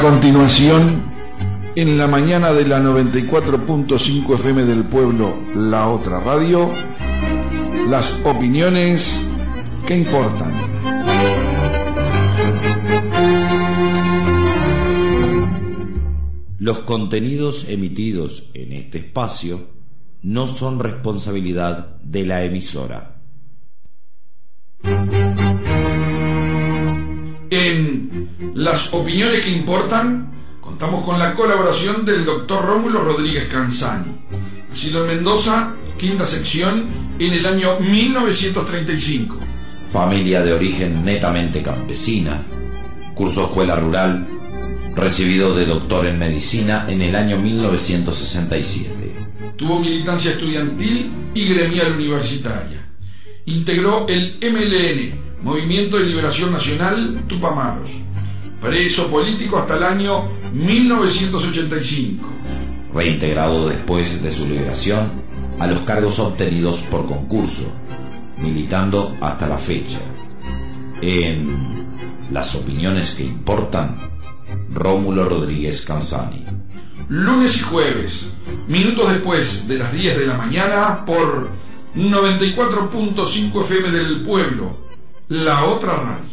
continuación, en la mañana de la 94.5 FM del pueblo, La Otra Radio, las opiniones que importan. Los contenidos emitidos en este espacio no son responsabilidad de la emisora. En las opiniones que importan, contamos con la colaboración del doctor Rómulo Rodríguez Canzani, nacido en Mendoza, quinta sección, en el año 1935. Familia de origen netamente campesina, cursó escuela rural, recibido de doctor en medicina en el año 1967. Tuvo militancia estudiantil y gremial universitaria. Integró el MLN, Movimiento de Liberación Nacional Tupamaros. Preso político hasta el año 1985. Reintegrado después de su liberación a los cargos obtenidos por concurso, militando hasta la fecha. En las opiniones que importan, Rómulo Rodríguez Canzani. Lunes y jueves, minutos después de las 10 de la mañana, por 94.5 FM del pueblo, La Otra Radio.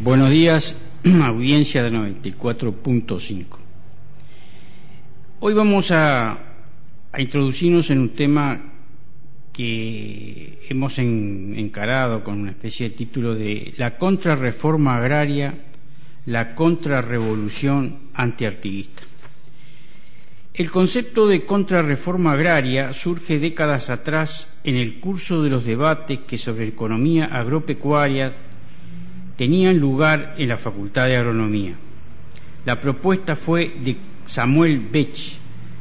Buenos días, audiencia de 94.5. Hoy vamos a introducirnos en un tema que hemos encarado con una especie de título de la contrarreforma agraria, la contrarrevolución antiartiguista. El concepto de contrarreforma agraria surge décadas atrás en el curso de los debates que sobre economía agropecuaria tenían lugar en la Facultad de Agronomía. La propuesta fue de Samuel Bech,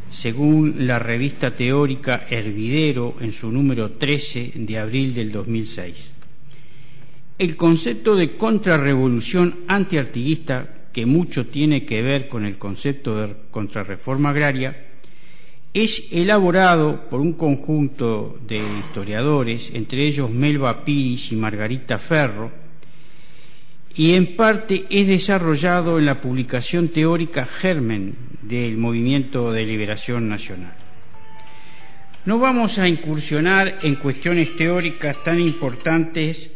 según la revista teórica Hervidero en su número 13 de abril del 2006. El concepto de contrarrevolución antiartiguista, que mucho tiene que ver con el concepto de contrarreforma agraria, es elaborado por un conjunto de historiadores, entre ellos Melba Piris y Margarita Ferro, y en parte es desarrollado en la publicación teórica Germen del Movimiento de Liberación Nacional. No vamos a incursionar en cuestiones teóricas tan importantes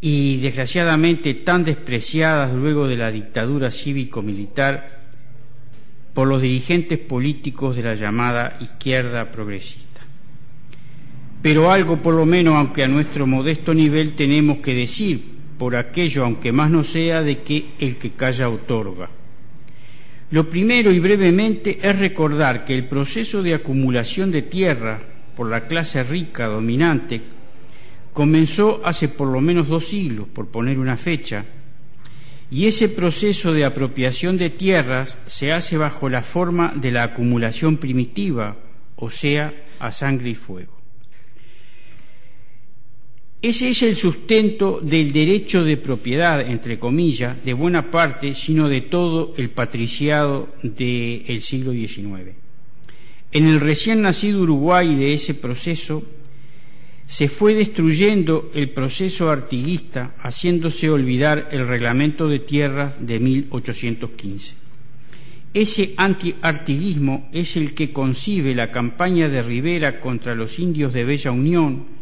y desgraciadamente tan despreciadas luego de la dictadura cívico-militar por los dirigentes políticos de la llamada izquierda progresista. Pero algo, por lo menos, aunque a nuestro modesto nivel, tenemos que decir por aquello, aunque más no sea, de que el que calla otorga. Lo primero y brevemente es recordar que el proceso de acumulación de tierra por la clase rica dominante comenzó hace por lo menos 2 siglos, por poner una fecha, y ese proceso de apropiación de tierras se hace bajo la forma de la acumulación primitiva, o sea, a sangre y fuego. Ese es el sustento del derecho de propiedad, entre comillas, de buena parte, sino de todo el patriciado del siglo XIX. En el recién nacido Uruguay de ese proceso se fue destruyendo el proceso artiguista, haciéndose olvidar el reglamento de tierras de 1815. Ese antiartiguismo es el que concibe la campaña de Rivera contra los indios de Bella Unión,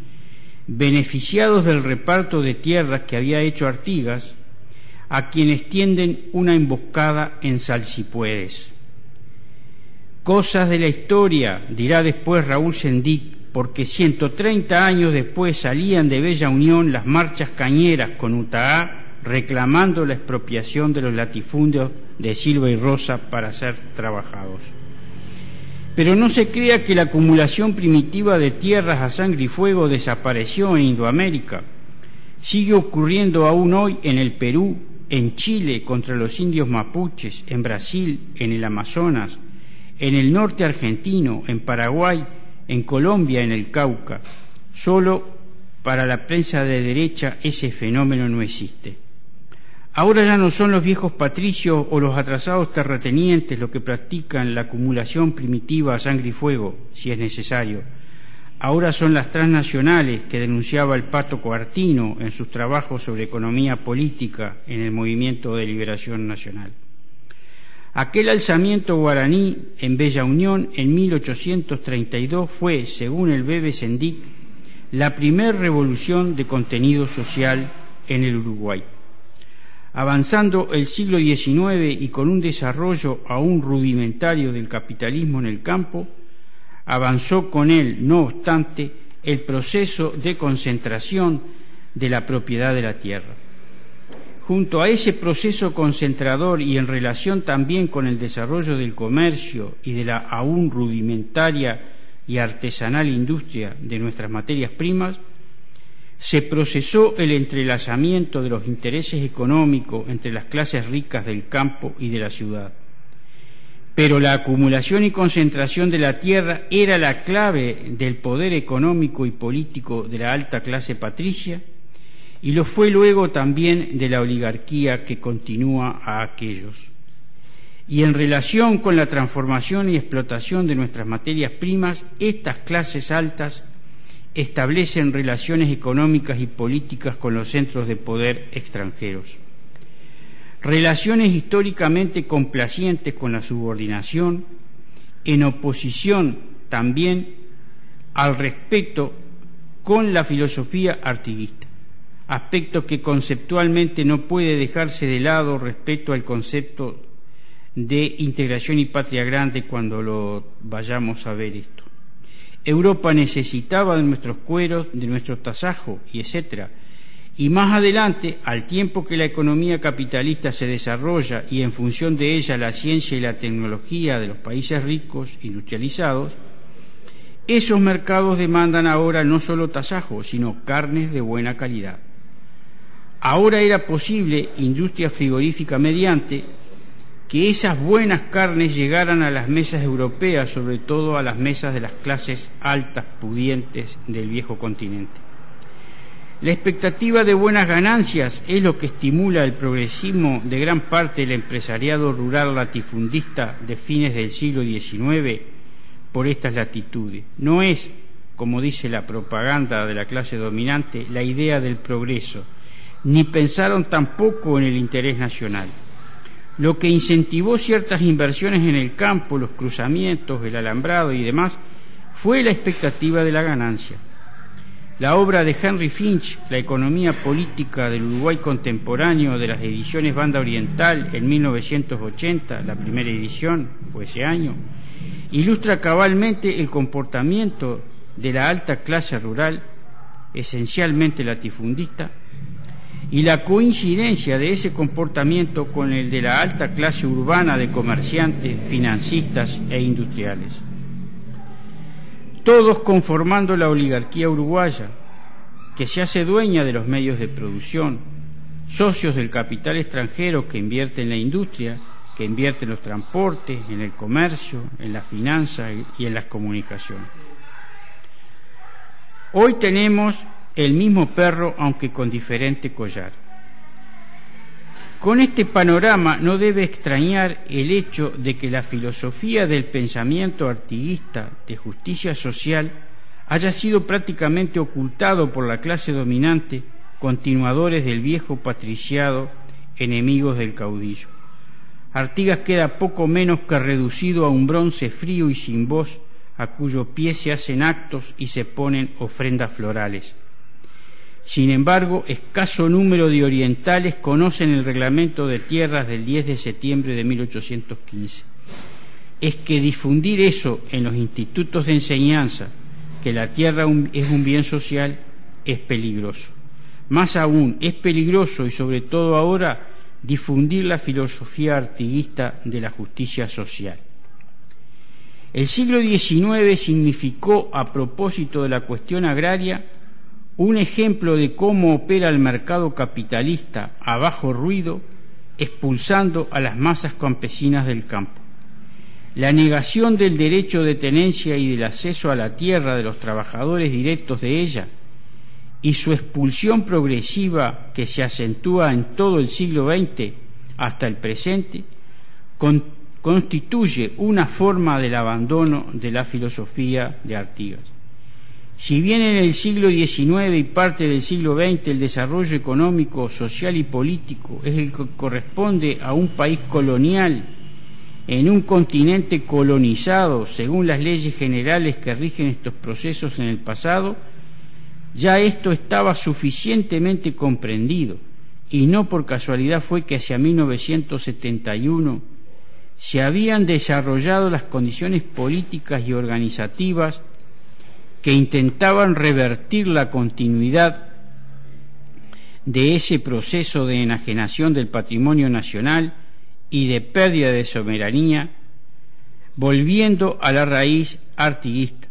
beneficiados del reparto de tierras que había hecho Artigas, a quienes tienden una emboscada en Salsipuedes. Cosas de la historia, dirá después Raúl Sendic, porque 130 años después salían de Bella Unión las marchas cañeras con Utaá reclamando la expropiación de los latifundios de Silva y Rosa para ser trabajados. Pero no se crea que la acumulación primitiva de tierras a sangre y fuego desapareció en Indoamérica. Sigue ocurriendo aún hoy en el Perú, en Chile contra los indios mapuches, en Brasil, en el Amazonas, en el norte argentino, en Paraguay, en Colombia, en el Cauca. Solo para la prensa de derecha ese fenómeno no existe. Ahora ya no son los viejos patricios o los atrasados terratenientes los que practican la acumulación primitiva a sangre y fuego, si es necesario. ahora son las transnacionales que denunciaba el Pato Coartino en sus trabajos sobre economía política en el Movimiento de Liberación Nacional. Aquel alzamiento guaraní en Bella Unión en 1832 fue, según el Bebe Sendic, la primer revolución de contenido social en el Uruguay. Avanzando el siglo XIX y con un desarrollo aún rudimentario del capitalismo en el campo, avanzó con él, no obstante, el proceso de concentración de la propiedad de la tierra. Junto a ese proceso concentrador y en relación también con el desarrollo del comercio y de la aún rudimentaria y artesanal industria de nuestras materias primas, se procesó el entrelazamiento de los intereses económicos entre las clases ricas del campo y de la ciudad. Pero la acumulación y concentración de la tierra era la clave del poder económico y político de la alta clase patricia, y lo fue luego también de la oligarquía que continúa a aquellos. Y en relación con la transformación y explotación de nuestras materias primas, estas clases altas establecen relaciones económicas y políticas con los centros de poder extranjeros. Relaciones históricamente complacientes con la subordinación, en oposición también al respeto con la filosofía artiguista, aspecto que conceptualmente no puede dejarse de lado respecto al concepto de integración y patria grande cuando lo vayamos a ver esto. Europa necesitaba de nuestros cueros, de nuestro tasajo y etcétera. Y más adelante, al tiempo que la economía capitalista se desarrolla y en función de ella la ciencia y la tecnología de los países ricos, industrializados, esos mercados demandan ahora no solo tasajo, sino carnes de buena calidad. Ahora era posible, industria frigorífica mediante, que esas buenas carnes llegaran a las mesas europeas, sobre todo a las mesas de las clases altas pudientes del viejo continente. La expectativa de buenas ganancias es lo que estimula el progresismo de gran parte del empresariado rural latifundista de fines del siglo XIX por estas latitudes. No es, como dice la propaganda de la clase dominante, la idea del progreso, ni pensaron tampoco en el interés nacional. Lo que incentivó ciertas inversiones en el campo, los cruzamientos, el alambrado y demás, fue la expectativa de la ganancia. La obra de Henry Finch, La economía política del Uruguay contemporáneo, de las ediciones Banda Oriental en 1980, la primera edición fue ese año, ilustra cabalmente el comportamiento de la alta clase rural, esencialmente latifundista, y la coincidencia de ese comportamiento con el de la alta clase urbana de comerciantes, financistas e industriales. Todos conformando la oligarquía uruguaya, que se hace dueña de los medios de producción, socios del capital extranjero que invierte en la industria, que invierte en los transportes, en el comercio, en la finanza y en las comunicaciones. Hoy tenemos el mismo perro, aunque con diferente collar. Con este panorama no debe extrañar el hecho de que la filosofía del pensamiento artiguista de justicia social haya sido prácticamente ocultado por la clase dominante, continuadores del viejo patriciado, enemigos del caudillo. Artigas queda poco menos que reducido a un bronce frío y sin voz, a cuyo pie se hacen actos y se ponen ofrendas florales. Sin embargo, escaso número de orientales conocen el reglamento de tierras del 10 de septiembre de 1815. Es que difundir eso en los institutos de enseñanza, que la tierra es un bien social, es peligroso. Más aún, es peligroso y sobre todo ahora difundir la filosofía artiguista de la justicia social. El siglo XIX significó, a propósito de la cuestión agraria, un ejemplo de cómo opera el mercado capitalista a bajo ruido, expulsando a las masas campesinas del campo. La negación del derecho de tenencia y del acceso a la tierra de los trabajadores directos de ella y su expulsión progresiva, que se acentúa en todo el siglo XX hasta el presente, constituye una forma del abandono de la filosofía de Artigas. Si bien en el siglo XIX y parte del siglo XX el desarrollo económico, social y político es el que corresponde a un país colonial en un continente colonizado según las leyes generales que rigen estos procesos en el pasado, ya esto estaba suficientemente comprendido, y no por casualidad fue que hacia 1971 se habían desarrollado las condiciones políticas y organizativas que intentaban revertir la continuidad de ese proceso de enajenación del patrimonio nacional y de pérdida de soberanía, volviendo a la raíz artiguista.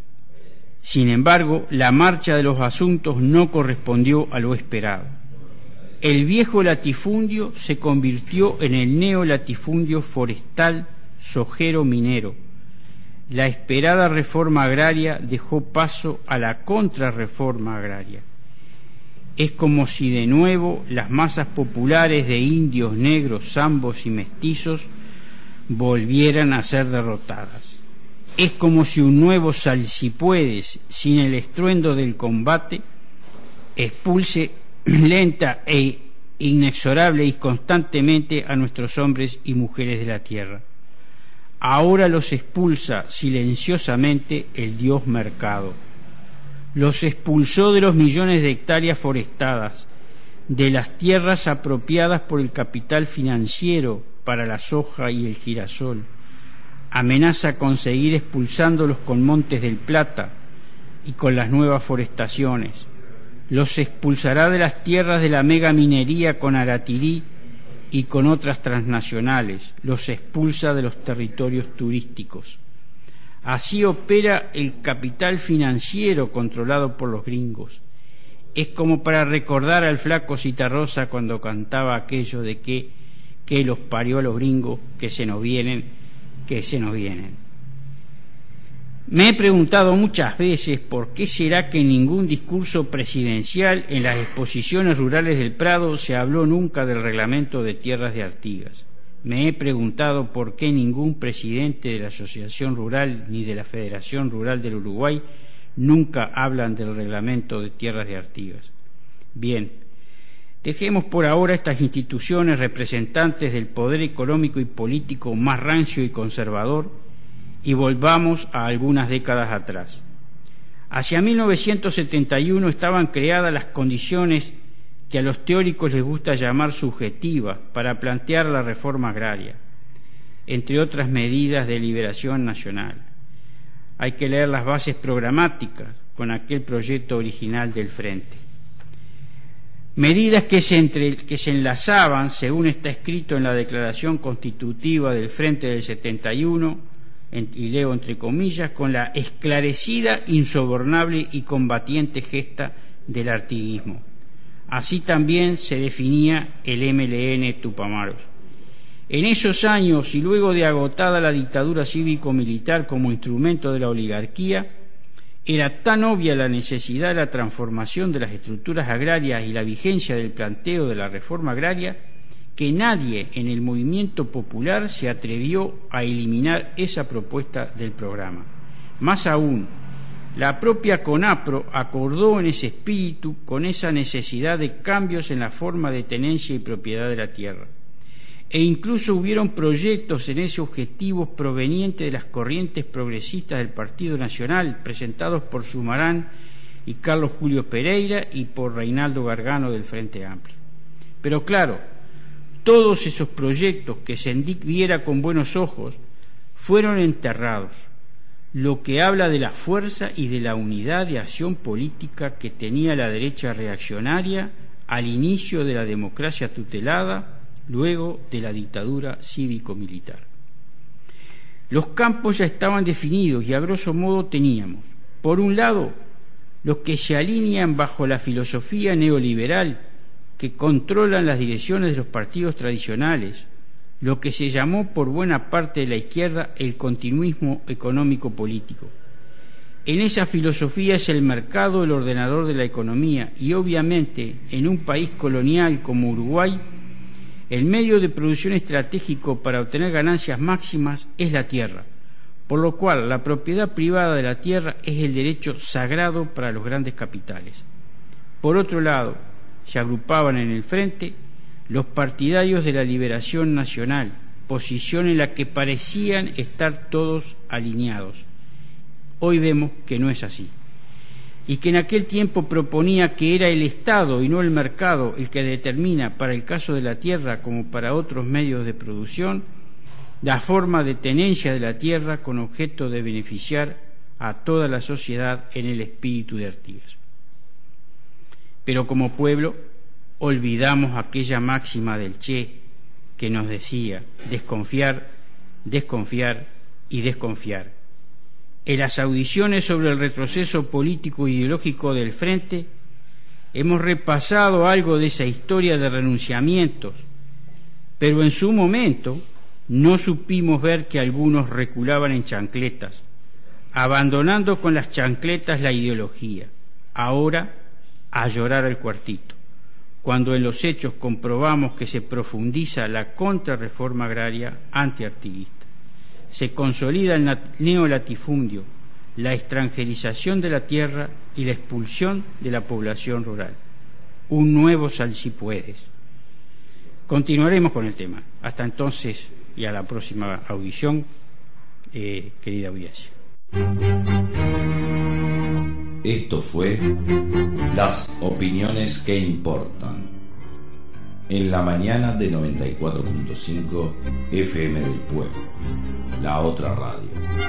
Sin embargo, la marcha de los asuntos no correspondió a lo esperado. El viejo latifundio se convirtió en el neolatifundio forestal, sojero, minero. La esperada reforma agraria dejó paso a la contrarreforma agraria. Es como si de nuevo las masas populares de indios, negros, zambos y mestizos volvieran a ser derrotadas. Es como si un nuevo salsipuedes, sin el estruendo del combate, expulse lenta e inexorable y constantemente a nuestros hombres y mujeres de la tierra. Ahora los expulsa silenciosamente el dios mercado. Los expulsó de los millones de hectáreas forestadas, de las tierras apropiadas por el capital financiero para la soja y el girasol. Amenaza con seguir expulsándolos con Montes del Plata y con las nuevas forestaciones. Los expulsará de las tierras de la megaminería con Aratirí y con otras transnacionales. Los expulsa de los territorios turísticos. Así opera el capital financiero controlado por los gringos. Es como para recordar al flaco Citarrosa cuando cantaba aquello de que los parió a los gringos, que se nos vienen, que se nos vienen. Me he preguntado muchas veces por qué será que en ningún discurso presidencial en las exposiciones rurales del Prado se habló nunca del reglamento de tierras de Artigas. Me he preguntado por qué ningún presidente de la Asociación Rural ni de la Federación Rural del Uruguay nunca hablan del reglamento de tierras de Artigas. Bien, dejemos por ahora estas instituciones representantes del poder económico y político más rancio y conservador y volvamos a algunas décadas atrás. Hacia 1971 estaban creadas las condiciones que a los teóricos les gusta llamar subjetivas para plantear la reforma agraria, entre otras medidas de liberación nacional. Hay que leer las bases programáticas con aquel proyecto original del Frente. Medidas que se enlazaban, según está escrito en la Declaración Constitutiva del Frente del 71, y leo entre comillas, con la esclarecida, insobornable y combatiente gesta del artiguismo. Así también se definía el MLN Tupamaros. En esos años, y luego de agotada la dictadura cívico-militar como instrumento de la oligarquía, era tan obvia la necesidad de la transformación de las estructuras agrarias y la vigencia del planteo de la reforma agraria, que nadie en el movimiento popular se atrevió a eliminar esa propuesta del programa. Más aún, la propia CONAPRO acordó en ese espíritu con esa necesidad de cambios en la forma de tenencia y propiedad de la tierra. E incluso hubieron proyectos en ese objetivo provenientes de las corrientes progresistas del Partido Nacional, presentados por Sumarán y Carlos Julio Pereira y por Reinaldo Gargano del Frente Amplio. Pero claro, todos esos proyectos que Sendic viera con buenos ojos fueron enterrados, lo que habla de la fuerza y de la unidad de acción política que tenía la derecha reaccionaria al inicio de la democracia tutelada, luego de la dictadura cívico-militar. Los campos ya estaban definidos y a grosso modo teníamos, por un lado, los que se alinean bajo la filosofía neoliberal que controlan las direcciones de los partidos tradicionales, lo que se llamó por buena parte de la izquierda el continuismo económico-político. En esa filosofía es el mercado el ordenador de la economía y obviamente en un país colonial como Uruguay el medio de producción estratégico para obtener ganancias máximas es la tierra, por lo cual la propiedad privada de la tierra es el derecho sagrado para los grandes capitales. Por otro lado, se agrupaban en el frente los partidarios de la liberación nacional, posición en la que parecían estar todos alineados. Hoy vemos que no es así, y que en aquel tiempo proponía que era el Estado y no el mercado el que determina, para el caso de la tierra como para otros medios de producción, la forma de tenencia de la tierra con objeto de beneficiar a toda la sociedad en el espíritu de Artigas. Pero como pueblo olvidamos aquella máxima del Che que nos decía desconfiar, desconfiar y desconfiar. En las audiciones sobre el retroceso político e ideológico del Frente hemos repasado algo de esa historia de renunciamientos, pero en su momento no supimos ver que algunos reculaban en chancletas, abandonando con las chancletas la ideología. Ahora a llorar al cuartito, cuando en los hechos comprobamos que se profundiza la contrarreforma agraria antiartiguista. Se consolida el neolatifundio, la extranjerización de la tierra y la expulsión de la población rural. Un nuevo Salsipuedes. Continuaremos con el tema. Hasta entonces y a la próxima audición, querida audiencia. Esto fue Las Opiniones que Importan, en la mañana de 94.5 FM del Pueblo, la otra radio.